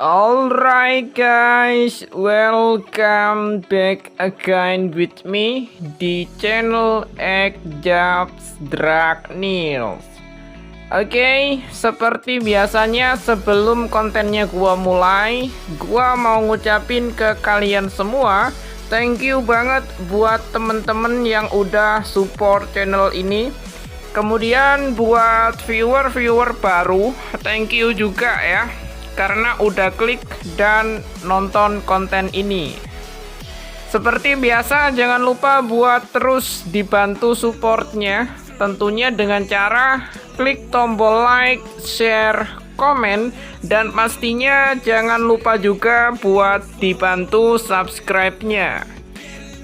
Alright guys, welcome back again with me di channel Ekjaps Draknews. Oke, seperti biasanya sebelum kontennya gua mulai, gua mau ngucapin ke kalian semua thank you banget buat temen-temen yang udah support channel ini. Kemudian buat viewer-viewer baru, thank you juga ya karena udah klik dan nonton konten ini. Seperti biasa, jangan lupa buat terus dibantu supportnya, tentunya dengan cara klik tombol like, share, komen, dan pastinya jangan lupa juga buat dibantu subscribe-nya.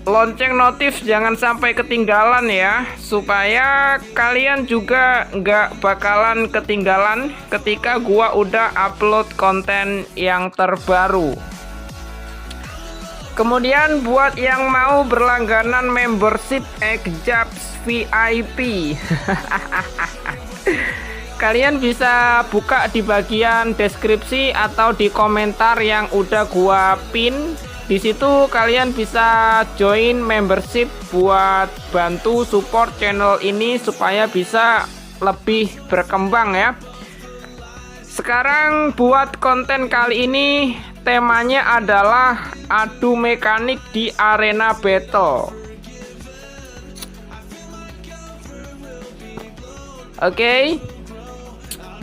Lonceng notif jangan sampai ketinggalan ya, supaya kalian juga nggak bakalan ketinggalan ketika gua udah upload konten yang terbaru. Kemudian buat yang mau berlangganan membership Ekjaps VIP kalian bisa buka di bagian deskripsi atau di komentar yang udah gua pin. Di situ kalian bisa join membership buat bantu support channel ini supaya bisa lebih berkembang ya. Sekarang buat konten kali ini temanya adalah adu mekanik di arena battle. Oke.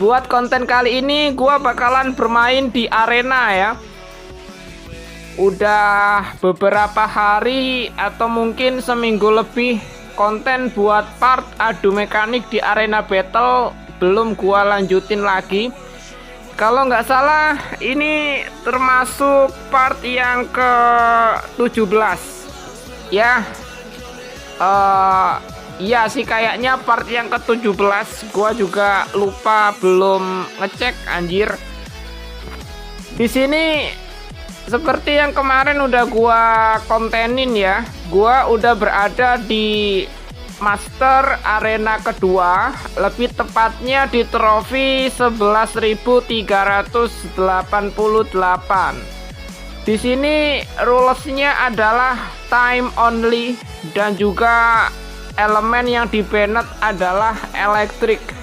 Buat konten kali ini gua bakalan bermain di arena ya. Udah beberapa hari atau mungkin seminggu lebih konten buat part adu mekanik di arena battle belum gua lanjutin lagi. Kalau nggak salah ini termasuk part yang ke 17 ya. Iya sih kayaknya part yang ke 17. Gua juga lupa, belum ngecek anjir. Di sini seperti yang kemarin udah gua kontenin ya, gua udah berada di master arena kedua, lebih tepatnya di trofi 11.388. Di sini rulesnya adalah time only dan juga elemen yang di banned adalah elektrik.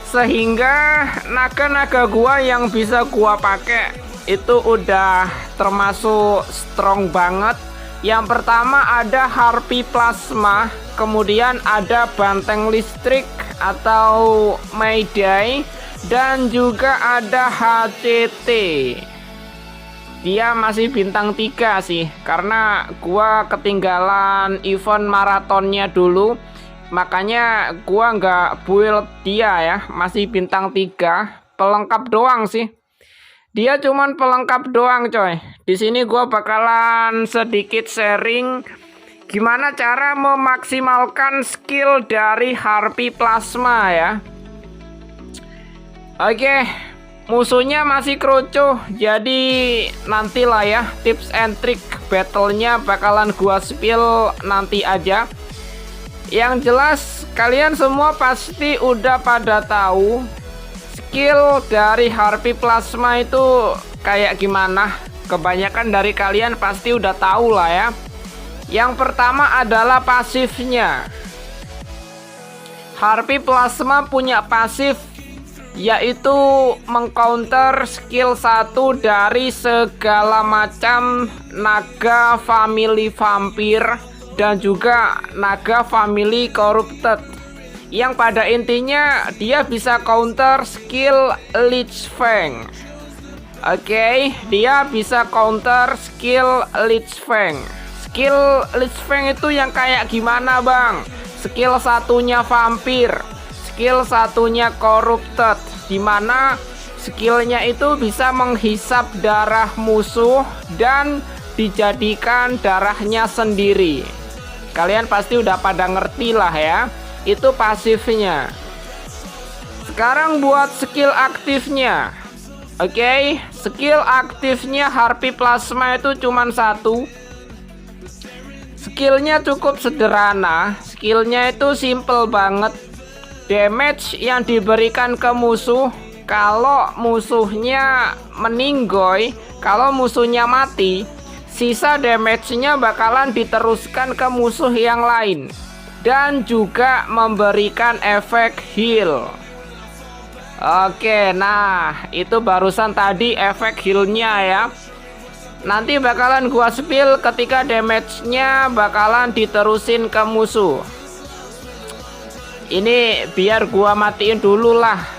Sehingga naga-naga gua yang bisa gua pakai itu udah termasuk strong banget. Yang pertama ada Harpy Plasma, kemudian ada Banteng Listrik atau Mayday, dan juga ada HCT. Dia masih bintang 3 sih, karena gua ketinggalan event maratonnya dulu, makanya gua nggak build dia ya, masih bintang 3, pelengkap doang sih. Dia cuman pelengkap doang coy. Di sini gua bakalan sedikit sharing gimana cara memaksimalkan skill dari Harpy Plasma ya. Oke, musuhnya masih kerucuh, jadi nantilah ya tips and trick battlenya bakalan gua spill nanti aja. Yang jelas kalian semua pasti udah pada tahu skill dari Harpy Plasma itu kayak gimana. Kebanyakan dari kalian pasti udah tahu lah ya. Yang pertama adalah pasifnya. Harpy Plasma punya pasif, yaitu mengcounter skill 1 dari segala macam naga family vampir dan juga naga family corrupted, yang pada intinya dia bisa counter skill Lich Fang. Oke, dia bisa counter skill Lich Fang. Skill Lich Fang itu yang kayak gimana bang? Skill satunya vampir, skill satunya corrupted, dimana skillnya itu bisa menghisap darah musuh dan dijadikan darahnya sendiri. Kalian pasti udah pada ngerti lah ya, itu pasifnya. Sekarang buat skill aktifnya. Oke, skill aktifnya Harpy Plasma itu cuman 1. Skillnya cukup sederhana. Skillnya itu simple banget. Damage yang diberikan ke musuh kalau musuhnya meninggoy, kalau musuhnya mati, sisa damage-nya bakalan diteruskan ke musuh yang lain dan juga memberikan efek heal. Oke, nah itu barusan tadi efek healnya ya. Nanti bakalan gua spill ketika damage-nya bakalan diterusin ke musuh. Ini biar gua matiin dulu lah.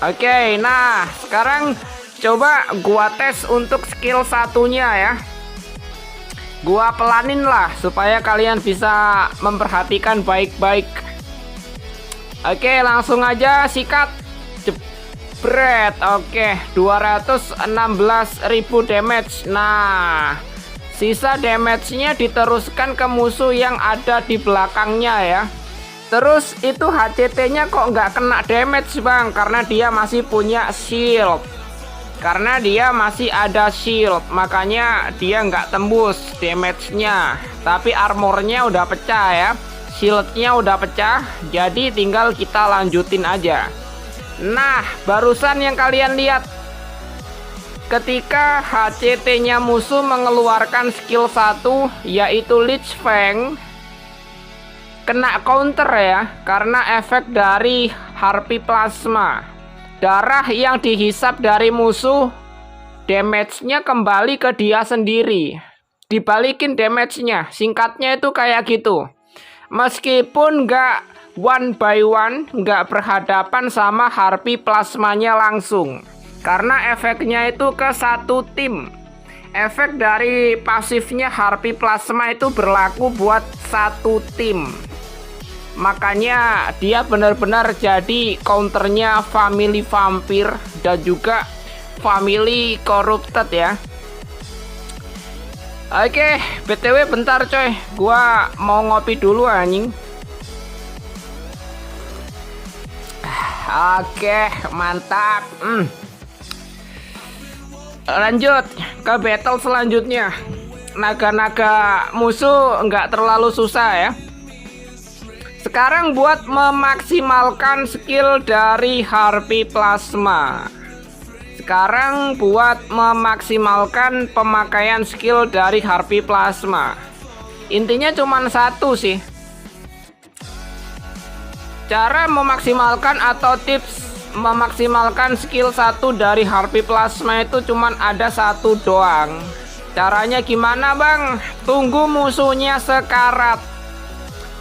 Oke, nah sekarang coba gua tes untuk skill satunya ya. Gua pelanin lah supaya kalian bisa memperhatikan baik-baik. Oke, langsung aja sikat. Jebret. Oke, 216.000 damage. Nah, sisa damage-nya diteruskan ke musuh yang ada di belakangnya ya. Terus itu HCT-nya kok nggak kena damage bang? Karena dia masih punya shield. Karena dia masih ada shield, makanya dia nggak tembus damage-nya. Tapi armornya udah pecah ya. Shieldnya udah pecah, jadi tinggal kita lanjutin aja. Nah, barusan yang kalian lihat, ketika HCT-nya musuh mengeluarkan skill 1, yaitu Lich Fang, kena counter ya, karena efek dari Harpy Plasma. Darah yang dihisap dari musuh, damage-nya kembali ke dia sendiri. Dibalikin damage-nya, singkatnya itu kayak gitu. Meskipun nggak one by one, nggak berhadapan sama Harpy Plasmanya langsung. Karena efeknya itu ke satu tim. Efek dari pasifnya Harpy Plasma itu berlaku buat satu tim. Makanya dia benar-benar jadi counternya family vampir dan juga family corrupted ya. Oke, BTW bentar coy, gua mau ngopi dulu anjing. Oke, mantap. Lanjut ke battle selanjutnya. Naga-naga musuh nggak terlalu susah ya. Sekarang buat memaksimalkan skill dari Harpy Plasma. Sekarang buat memaksimalkan pemakaian skill dari Harpy Plasma. Intinya cuma satu sih. Cara memaksimalkan atau tips memaksimalkan skill 1 dari Harpy Plasma itu cuma ada satu doang. Caranya gimana bang? Tunggu musuhnya sekarat.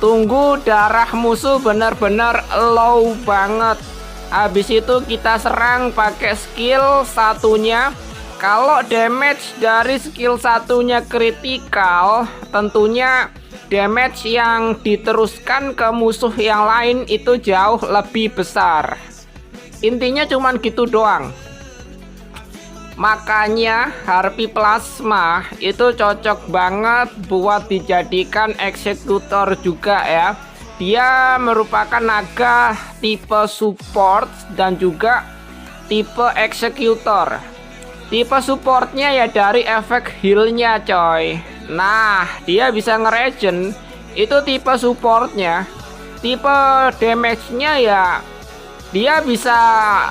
Tunggu darah musuh benar-benar low banget. Habis itu kita serang pakai skill satunya. Kalau damage dari skill satunya kritikal, tentunya damage yang diteruskan ke musuh yang lain itu jauh lebih besar. Intinya cuman gitu doang. Makanya Harpy Plasma itu cocok banget buat dijadikan eksekutor juga ya. Dia merupakan naga tipe support dan juga tipe eksekutor. Tipe supportnya ya dari efek healnya coy. Nah, dia bisa ngeregen. Itu tipe supportnya. Tipe damage-nya ya, dia bisa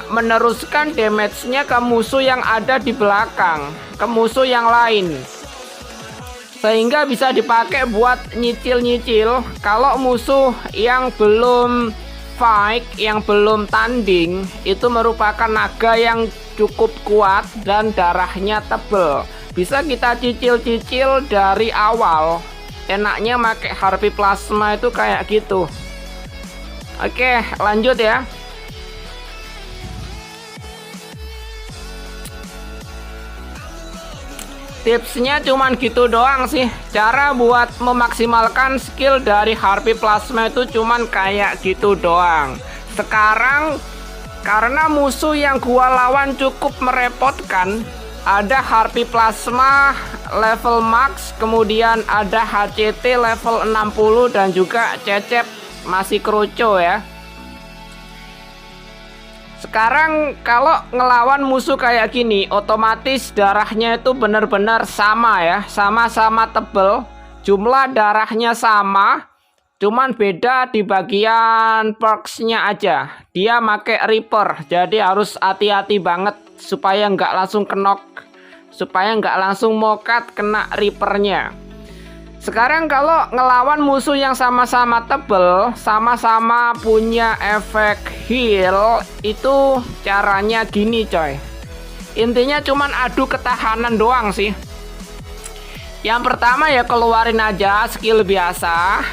meneruskan damage-nya ke musuh yang ada di belakang, ke musuh yang lain. Sehingga bisa dipakai buat nyicil-nyicil kalau musuh yang belum fight, yang belum tanding, itu merupakan naga yang cukup kuat dan darahnya tebel. Bisa kita cicil-cicil dari awal. Enaknya pakai Harpy Plasma itu kayak gitu. Oke, lanjut ya. Tipsnya cuman gitu doang sih. Cara buat memaksimalkan skill dari Harpy Plasma itu cuman kayak gitu doang. Sekarang karena musuh yang gua lawan cukup merepotkan, ada Harpy Plasma level max, kemudian ada HCT level 60 dan juga Cecep masih kroco ya. Sekarang kalau ngelawan musuh kayak gini, otomatis darahnya itu benar-benar sama ya, sama-sama tebel, jumlah darahnya sama, Cuman beda di bagian perksnya aja. Dia make Reaper, jadi harus hati-hati banget supaya nggak langsung kenok, supaya nggak langsung mokat kena Reapernya. Sekarang kalau ngelawan musuh yang sama-sama tebel, sama-sama punya efek heal, itu caranya gini coy. Intinya cuman adu ketahanan doang sih. Yang pertama ya keluarin aja skill biasa.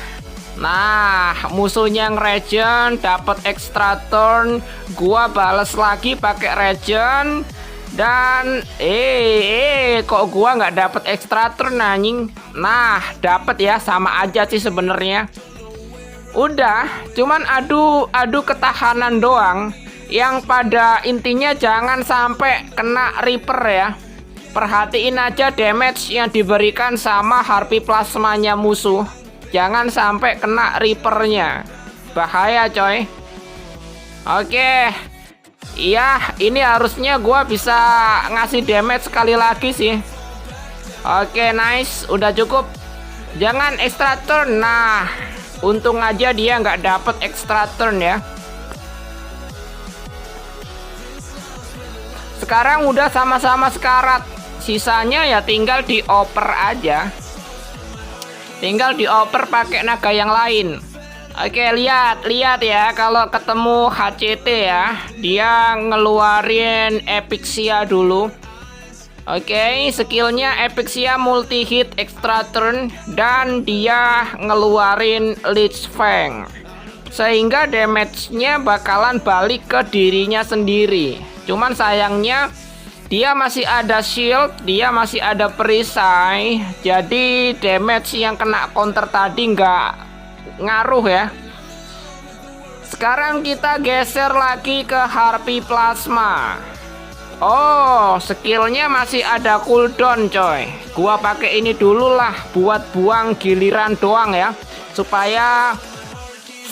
Nah, musuhnya nge-regen, dapat extra turn, gua bales lagi pakai regen, dan kok gua nggak dapat extra turn anjing. Nah, dapat ya, sama aja sih sebenarnya. Udah, cuman adu ketahanan doang. Yang pada intinya jangan sampai kena Reaper ya. Perhatiin aja damage yang diberikan sama harpi plasmanya musuh. Jangan sampai kena Reapernya. Bahaya coy. Oke. Iya, ini harusnya gua bisa ngasih damage sekali lagi sih. Oke, nice. Udah cukup. Jangan extra turn. Nah, untung aja dia nggak dapet extra turn ya. Sekarang udah sama-sama sekarat. Sisanya ya tinggal dioper aja. Tinggal dioper pakai naga yang lain. Oke, lihat ya, kalau ketemu HCT ya, dia ngeluarin Epixia dulu. Oke, skillnya Epixia multi hit extra turn, dan dia ngeluarin Lich Fang, sehingga damage-nya bakalan balik ke dirinya sendiri. Cuman sayangnya dia masih ada shield, dia masih ada perisai, jadi damage yang kena counter tadi nggak ngaruh ya. Sekarang kita geser lagi ke harpi plasma. Oh, skillnya masih ada cooldown coy. Gua pakai ini dulu lah buat buang giliran doang ya, supaya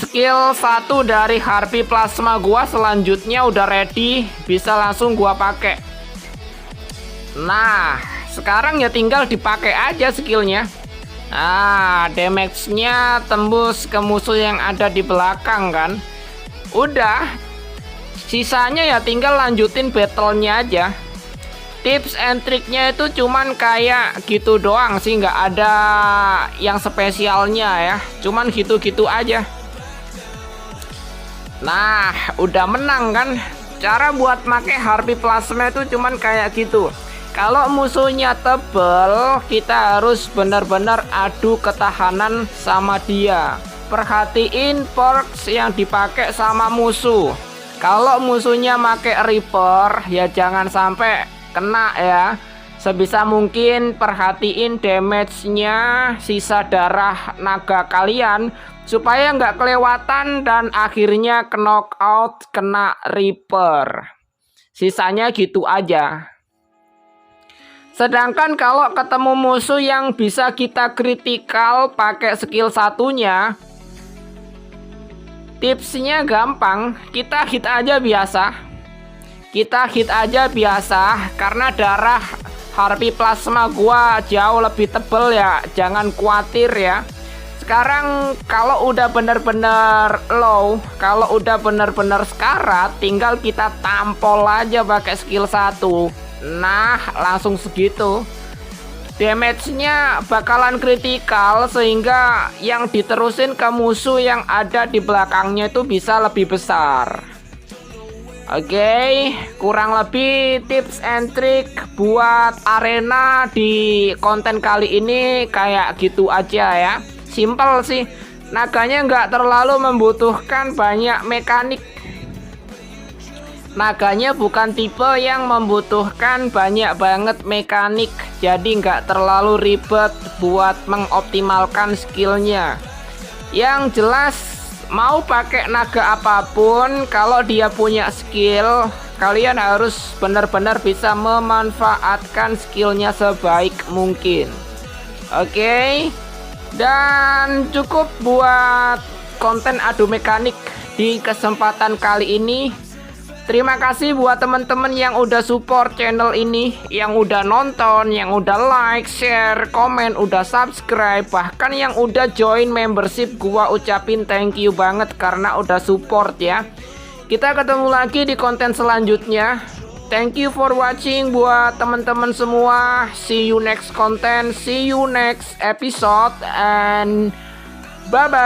skill 1 dari harpi plasma gua selanjutnya udah ready, bisa langsung gua pakai. Nah, sekarang ya tinggal dipakai aja skillnya. Nah, damage-nya tembus ke musuh yang ada di belakang kan. Udah, sisanya ya tinggal lanjutin battle-nya aja. Tips and triknya itu cuman kayak gitu doang sih, nggak ada yang spesialnya ya. Cuman gitu-gitu aja. Nah, udah menang kan. Cara buat make harpi plasma itu cuman kayak gitu. Kalau musuhnya tebel, kita harus benar-benar adu ketahanan sama dia. Perhatiin perks yang dipakai sama musuh. Kalau musuhnya make Reaper, ya jangan sampai kena ya. Sebisa mungkin perhatiin damage-nya, sisa darah naga kalian, supaya nggak kelewatan dan akhirnya knockout kena Reaper. Sisanya gitu aja. Sedangkan kalau ketemu musuh yang bisa kita kritikal pakai skill satunya, tipsnya gampang, kita hit aja biasa. Kita hit aja biasa, karena darah harpi plasma gua jauh lebih tebel ya, jangan khawatir ya. Sekarang kalau udah bener-bener low, kalau udah bener-bener sekarat, tinggal kita tampol aja pakai skill 1. Nah, langsung segitu. Damage-nya bakalan kritikal, sehingga yang diterusin ke musuh yang ada di belakangnya itu bisa lebih besar. Oke, kurang lebih tips and trick buat arena di konten kali ini kayak gitu aja ya. Simple sih, naganya nggak terlalu membutuhkan banyak mekanik. Naganya bukan tipe yang membutuhkan banyak banget mekanik, jadi nggak terlalu ribet buat mengoptimalkan skillnya. Yang jelas, mau pakai naga apapun, kalau dia punya skill, kalian harus benar-benar bisa memanfaatkan skillnya sebaik mungkin. Oke, dan cukup buat konten adu mekanik di kesempatan kali ini. Terima kasih buat teman-teman yang udah support channel ini, yang udah nonton, yang udah like, share, komen, udah subscribe, bahkan yang udah join membership. Gua ucapin thank you banget karena udah support ya. Kita ketemu lagi di konten selanjutnya. Thank you for watching buat teman-teman semua. See you next content, see you next episode, and bye-bye.